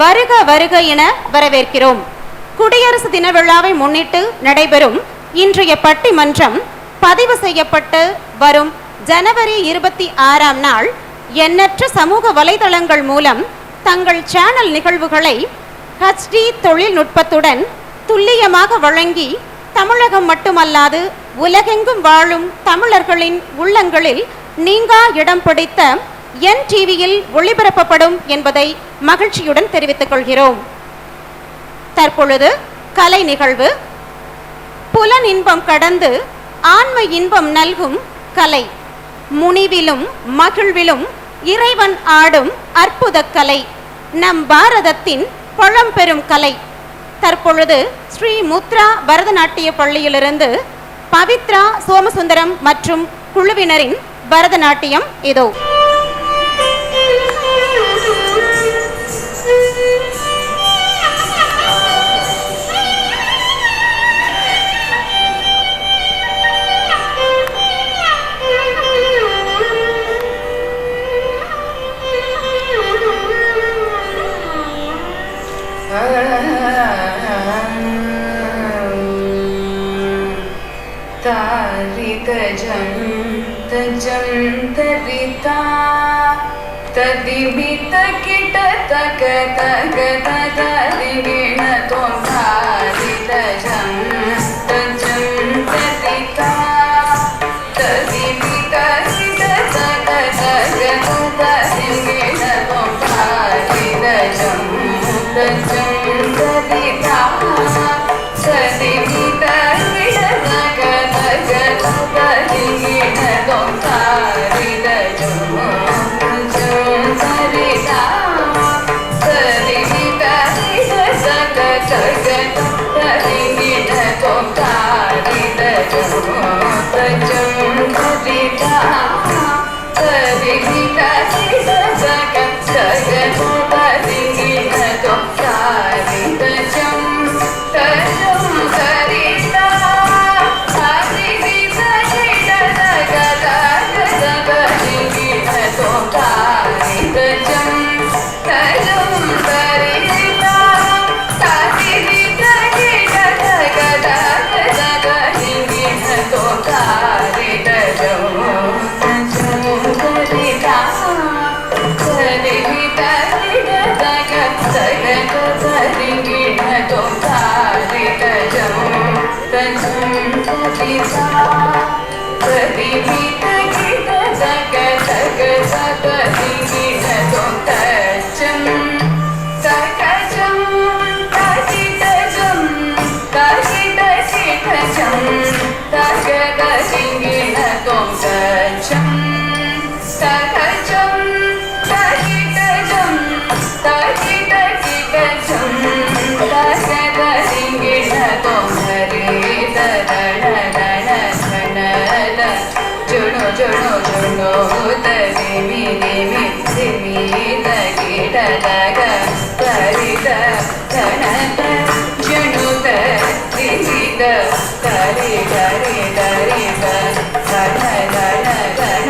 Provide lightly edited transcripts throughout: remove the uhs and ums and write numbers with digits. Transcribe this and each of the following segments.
வருக வருக என வரவேற்கிறோம். குடியரசு தின விழாவை முன்னிட்டு நடைபெறும் இன்றைய பட்டிமன்றம் பதிவு செய்யப்பட்டு வரும் ஜனவரி 26ஆம் நாள் எண்ணற்ற சமூக வலைதளங்கள் மூலம் தங்கள் சேனல் நிகழ்வுகளை HD தொழில்நுட்பத்துடன் துல்லியமாக வழங்கி தமிழகம் மட்டுமல்லாது உலகெங்கும் வாழும் தமிழர்களின் உள்ளங்களில் நீங்கா இடம் பிடித்த NTVயில் ஒளிபரப்பப்படும் என்பதை மகிழ்ச்சியுடன் தெரிவித்துக் கொள்கிறோம். தற்பொழுது கலை நிகழ்வு. புலன் இன்பம் கடந்து ஆன்ம இன்பம் நல்கும் கலை. முனிவிலும் மகிழ்விலும் இறைவன் ஆடும் அற்புத கலை. நம் பாரதத்தின் பழம்பெரும் கலை. தற்பொழுது ஸ்ரீ முத்ரா பரதநாட்டிய பள்ளியிலிருந்து பவித்ரா சோமசுந்தரம் மற்றும் குழுவினரின் பரதநாட்டியம் இதோ. तरिता तदिबित किट तक तक तदिगिण तोंधारित जं तजं तरिता तदिबित किट तक तक तदिगिण तोंधारित जं तजं तरिता तदिबित किट तक तक तदिगिण तोंधारित जं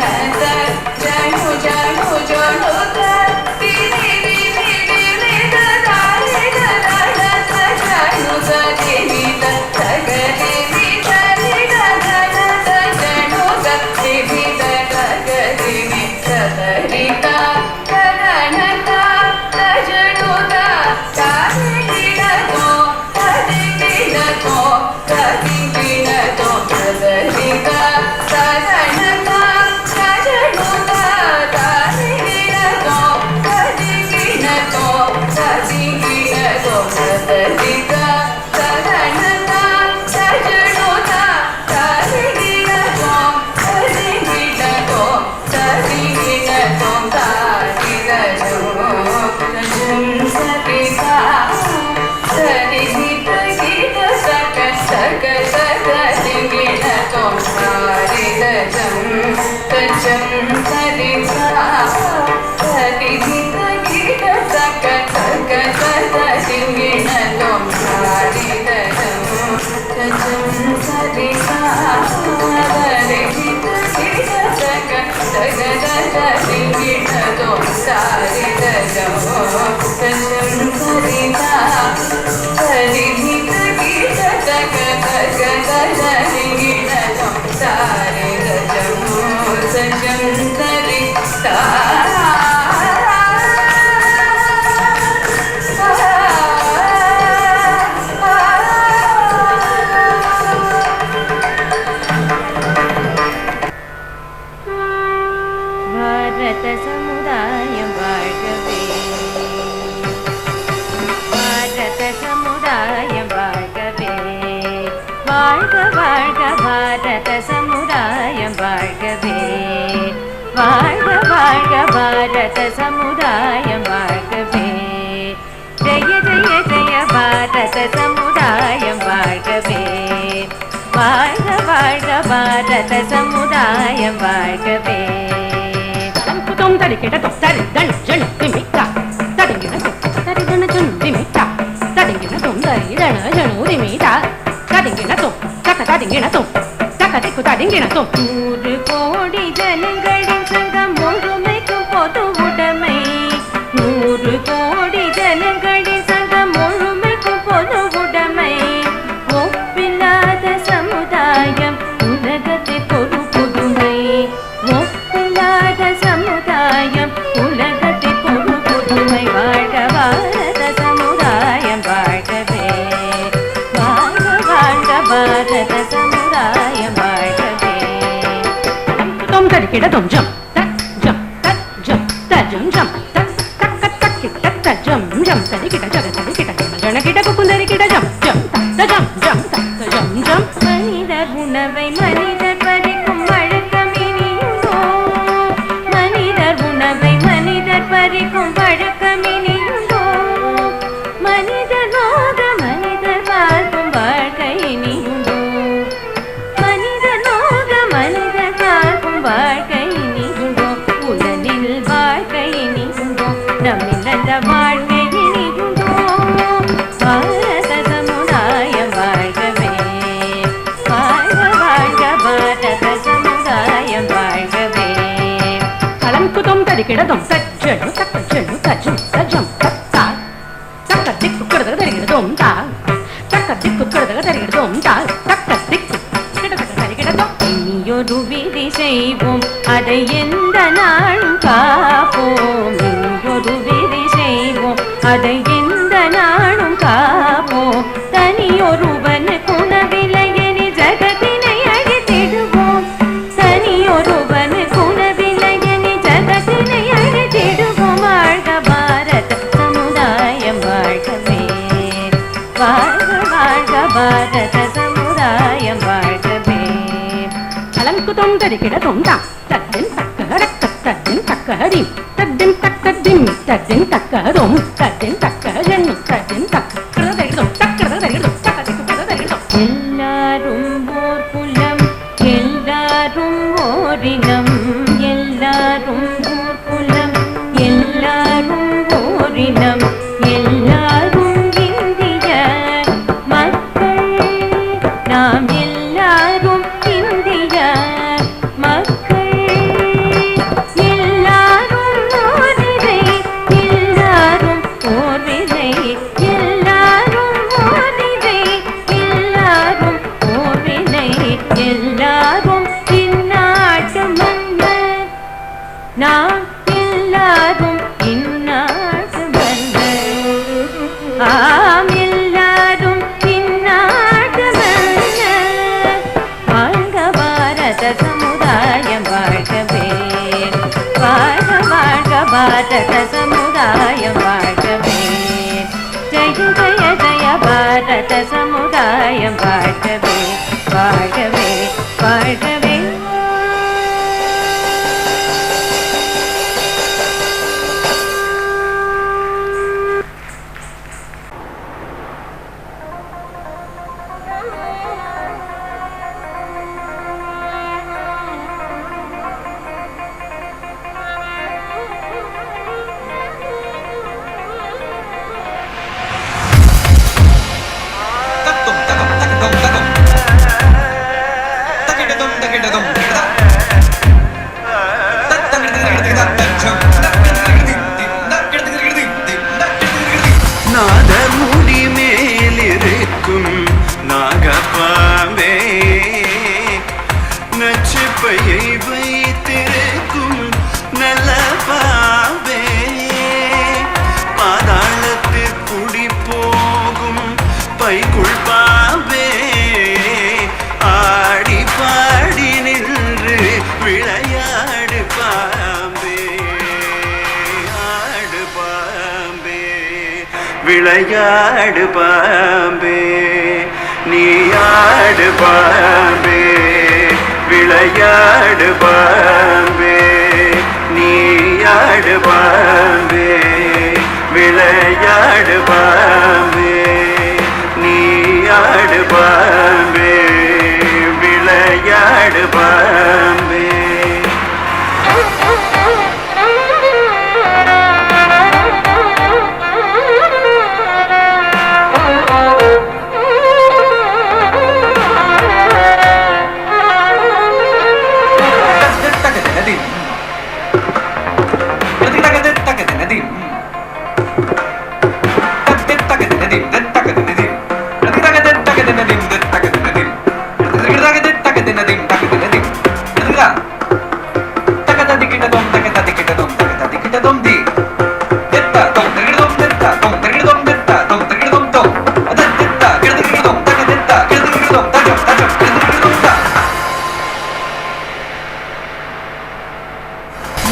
ஆடு பாம்பே ஆடு பாம்பே விளையாடு பாம்பே நீ ஆடு பாம்பே விளையாடு பாம்பே நீ ஆடு பாம்பே விளையாடு பாம்பே நீ ஆடு பாம்பே விளையாடு பாம்பே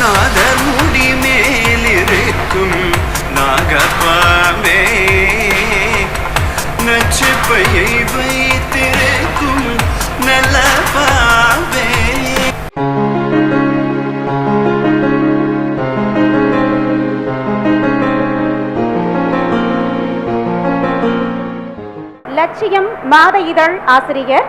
நாதர் முடி மேலிருக்கும் நாகப்பாம்பே நச்சுப்பையை வைத்திருக்கும் நல்ல பாம்பே லட்சியம் மாத இதழ் ஆசிரியர்,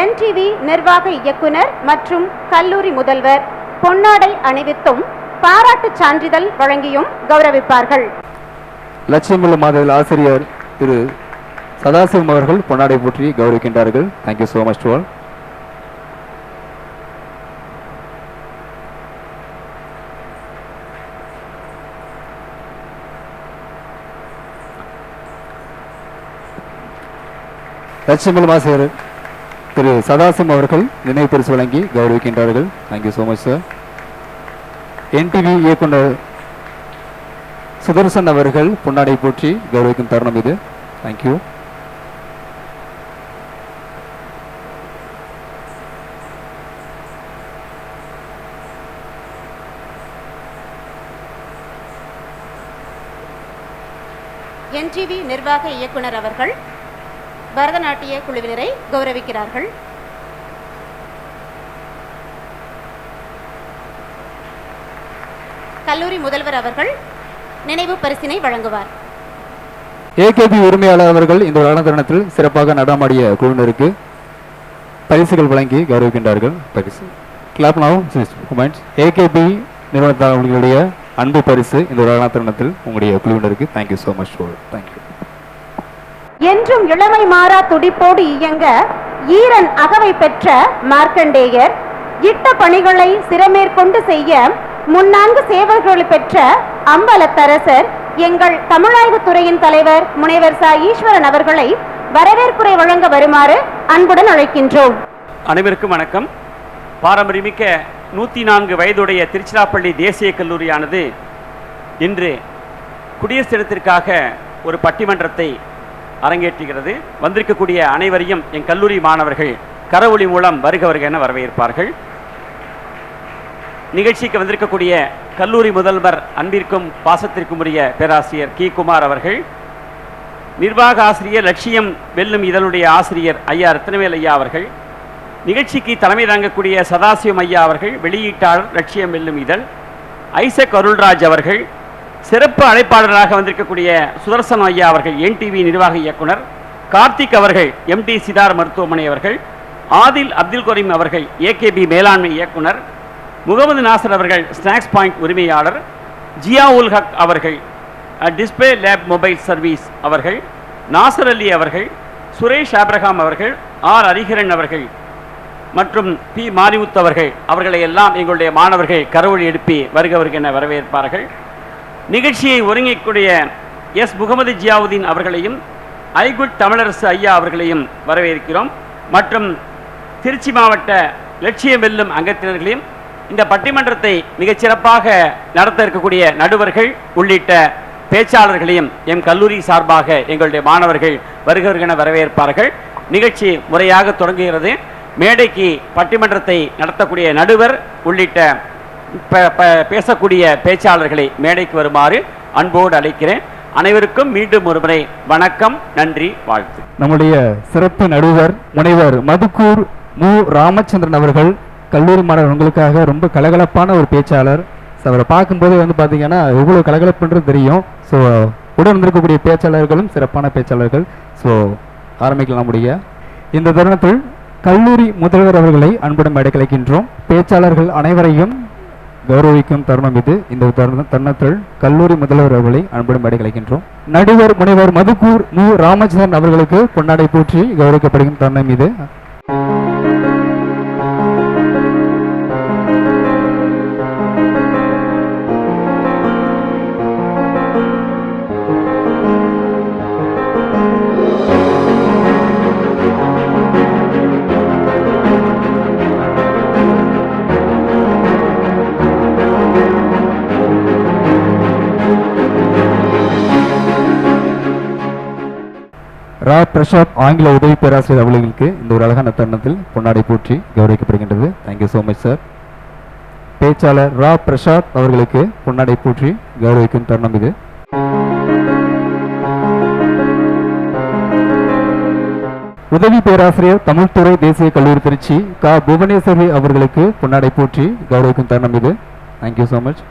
என்டிவி நிர்வாக இயக்குனர் மற்றும் கல்லூரி முதல்வர் பொன்னாடை அணிவித்தும் பாராட்டுச் சான்றிதழ் வழங்கியும் கௌரவிப்பார்கள். லட்சியமுள்ள மாதவில் ஆசிரியர் திரு சதாசிவம் அவர்கள் பொன்னாடை போற்றி கௌரவிக்கின்றார்கள். Thank you so much to all. லட்சியமுள்ள ஆசிரியர் திரு சதாசிவம் அவர்கள் நினைவு பரிசு வழங்கி கௌரவிக்கின்றார்கள். Thank you so much sir. NTV இயக்குனர் சுதர்சன் அவர்கள் பொன்னாடை போற்றி கௌரவிக்கும் தருணம் இது. தேங்க்யூ. என்டிவி நிர்வாக இயக்குனர் அவர்கள் பரதநாட்டிய குழுவினரை கௌரவிக்கிறார்கள். கல்லூரி முதல்வர் அவர்கள் நினைவு பரிசினை வழங்குவார். ஏகேபி உரிமையாளர் அவர்கள் இந்த விழா தருணத்தில் சிறப்பாக நடமாடிய குழுவினருக்கு பரிசுகள் வழங்கி கௌரவிக்கின்றார்கள். பரிசு கிளாப் now. ஏகேபி நிறுவனத்தாளர்களுடைய அன்பு பரிசு இந்த விழா தருணத்தில் உங்களுடைய குழுவினருக்கு தேங்க்யூ so much. தேங்க்யூ. என்றும் இளமை மாறா துடிப்போடு இயங்க ஈரன் அகவை பெற்ற மார்க்கண்டேயர் இட்ட பணிகளை சிறமேற்கொண்டு செய்ய முன்னான்கு சேவல்களை பெற்ற அம்பலத்தரசர் எங்கள் தமிழாய்வுத் துறையின் தலைவர் முனைவர் ச. ஈஸ்வரன் அவர்களை வரவேற்புரை வழங்க வருமாறு அன்புடன் அழைக்கின்றோம். அனைவருக்கும் வணக்கம். பாரம்பரியமிக்க 104 வயதுடைய திருச்சிராப்பள்ளி தேசிய கல்லூரியானது இன்று குடியரசு தினத்திற்காக ஒரு பட்டிமன்றத்தை அரங்கேற்றுகிறது. வந்திருக்கக்கூடிய அனைவரையும் என் கல்லூரி மாணவர்கள் கரவொலி மூலம் வருக வருக என வரவேற்பார்கள். நிகழ்ச்சிக்கு வந்திருக்கக்கூடிய கல்லூரி முதல்வர் அன்பிற்கும் பாசத்திற்கும் உரிய பேராசிரியர் கி. குமார் அவர்கள், நிர்வாக ஆசிரியர் லட்சியம் வெல்லும் இதழுடைய ஆசிரியர் ஐயா ரத்னவேல் ஐயா அவர்கள், நிகழ்ச்சிக்கு தலைமை தாங்கக்கூடிய சதாசிவம் ஐயா அவர்கள், வெளியீட்டாளர் லட்சியம் வெல்லும் இதழ் ஐசக் அருள்ராஜ் அவர்கள், சிறப்பு அழைப்பாளராக வந்திருக்கக்கூடிய சுதர்சன் ஐயா அவர்கள் என்டிவி நிர்வாக இயக்குனர், கார்த்திக் அவர்கள் எம்டி சிதார் மருத்துவமனை அவர்கள், ஆதில் அப்துல் கரீம் அவர்கள் ஏகேபி மேலாண்மை இயக்குனர், முகமது நாசர் அவர்கள் ஸ்நாக்ஸ் பாயிண்ட் உரிமையாளர், ஜியா உல் ஹக் அவர்கள் டிஸ்பிளே லேப் மொபைல் சர்வீஸ் அவர்கள், நாசர் அலி அவர்கள், சுரேஷ் ஆப்ரஹாம் அவர்கள், ஆர் ஹரிஹரன் அவர்கள் மற்றும் பி மாரிமுத்து அவர்கள், அவர்களை எல்லாம் எங்களுடைய மாணவர்கள் கரவொலி எழுப்பி வருக வருக என வரவேற்பார்கள். நிகழ்ச்சியை ஒருங்கிக்கூடிய எஸ் முகமது ஜியாவுதீன் அவர்களையும் ஐகுட் தமிழரசு ஐயா அவர்களையும் வரவேற்கிறோம். மற்றும் திருச்சி மாவட்ட லட்சியம் வெல்லும் அங்கத்தினர்களையும் இந்த பட்டிமன்றத்தை மிகச்சிறப்பாக நடத்த இருக்கக்கூடிய நடுவர்கள் உள்ளிட்ட பேச்சாளர்களையும் எம் கல்லூரி சார்பாக எங்களுடைய மாணவர்கள் வருகிறென வரவேற்பார்கள். நிகழ்ச்சி முறையாக தொடங்குகிறது. மேடைக்கு பட்டிமன்றத்தை நடத்தக்கூடிய நடுவர் உள்ளிட்ட பேசக்கூடிய பேச்சாளர்களை மேடைக்கு வருமாறு அன்போடு அழைக்கிறேன். அனைவருக்கும் மீண்டும் ஒருமுறை வணக்கம், நன்றி, வாழ்த்து. நம்முடைய சிறப்பு நடுவர் முனைவர் மதுக்கூர் மு ராமச்சந்திரன் அவர்கள் கல்லூரி மாணவர் உங்களுக்காக ரொம்ப கலகலப்பான ஒரு பேச்சாளர். அவரை பார்க்கும்போது பார்த்தீங்கன்னா எவ்வளோ கலகலப்புன்றது தெரியும். ஸோ உடன் வந்திருக்கக்கூடிய பேச்சாளர்களும் சிறப்பான பேச்சாளர்கள். ஸோ ஆரம்பிக்கலாம். நம்முடைய இந்த தருணத்தில் கல்லூரி முதல்வர் அவர்களை அன்புடன் மேடை கலைக்கின்றோம். பேச்சாளர்கள் அனைவரையும் கௌரவிக்கும் தருணம் இது. இந்த தருணத்தில் கல்லூரி முதல்வர் அவர்களை அன்புடன் மேடை கலைக்கின்றோம். நடுவர் முனைவர் மதுக்கூர் மு ராமச்சந்திரன் அவர்களுக்கு பொன்னாடை போற்றி கௌரவிக்கப்படுகும் தருணம் இது. ரா பிரசாத் ஆங்கில உதவி பேராசிரியர் அவர்களுக்கு இந்த ஒரு அழகான தருணத்தில் பொன்னாடை போற்றி கௌரவிக்கப்படுகின்றது. Thank you so much sir. பேச்சாளர் ரா பிரசாத் அவர்களுக்கு பொன்னாடை போற்றி கௌரவிக்கும் தருணம் இது. உதவி பேராசிரியர் தமிழ்துறை தேசிய கல்லூரி திருச்சி கா புவனேஸ்வரி அவர்களுக்கு பொன்னாடை போற்றி கௌரவிக்கும் தருணம் இது. Thank you so much.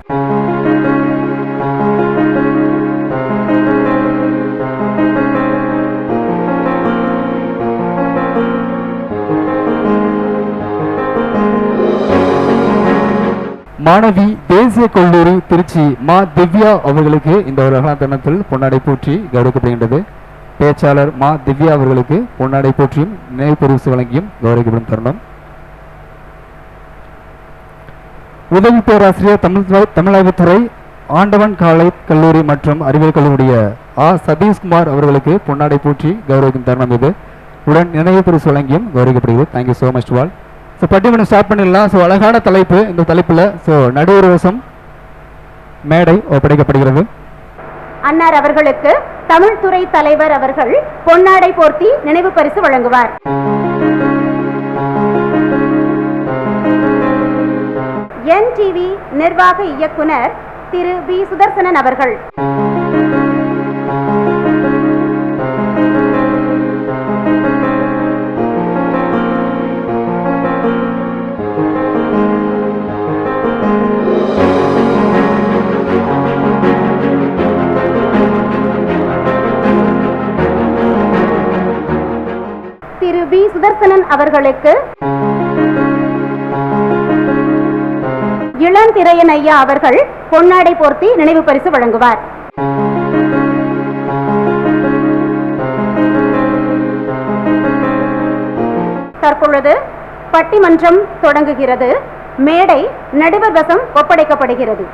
மாணவி தேசிய கல்லூரி திருச்சி மா திவ்யா அவர்களுக்கு இந்த ஒரு அழகான தருணத்தில் பொன்னாடை போற்றி கௌரவிக்கப்படுகின்றது. பேச்சாளர் மா திவ்யா அவர்களுக்கு பொன்னாடை போற்றியும் நினைவு பரிசு வழங்கியும் கௌரவிக்கப்படும் தருணம். உதவி பேராசிரியர் தமிழகத்துறை ஆண்டவன் காலை கல்லூரி மற்றும் அறிவியல் கல்லூரிய ஆ சதீஷ்குமார் அவர்களுக்கு பொன்னாடை போற்றி கௌரவிக்கும் தருணம் இது. உடன் நினைவு பரிசு வழங்கியும் கௌரவிக்கப்படுகிறது. தேங்க்யூ ஸோ மச் வால். ஸோ பட்டிமன்றம் ஸ்டார்ட் பண்ணிடலாம். ஸோ அழகான தலைப்பு. இந்த தலைப்பில் ஸோ நடுவர் வசம் மேடை ஒப்படைக்கப்படுகிறது. அன்னார் அவர்களுக்கு தமிழ்துறை தலைவர் அவர்கள் பொன்னாடை போர்த்தி நினைவு பரிசு வழங்குவார். NTV நிர்வாக இயக்குனர் திரு பி சுதர்சனன் அவர்கள். திரு பி சுதர்சனன் அவர்களுக்கு இளந்திரையன் ஐயா அவர்கள் பொன்னாடை போர்த்தி நினைவு பரிசு வழங்குவார். தற்பொழுது பட்டிமன்றம் தொடங்குகிறது. மேடை நடுவர் வசம் ஒப்படைக்கப்படுகிறது.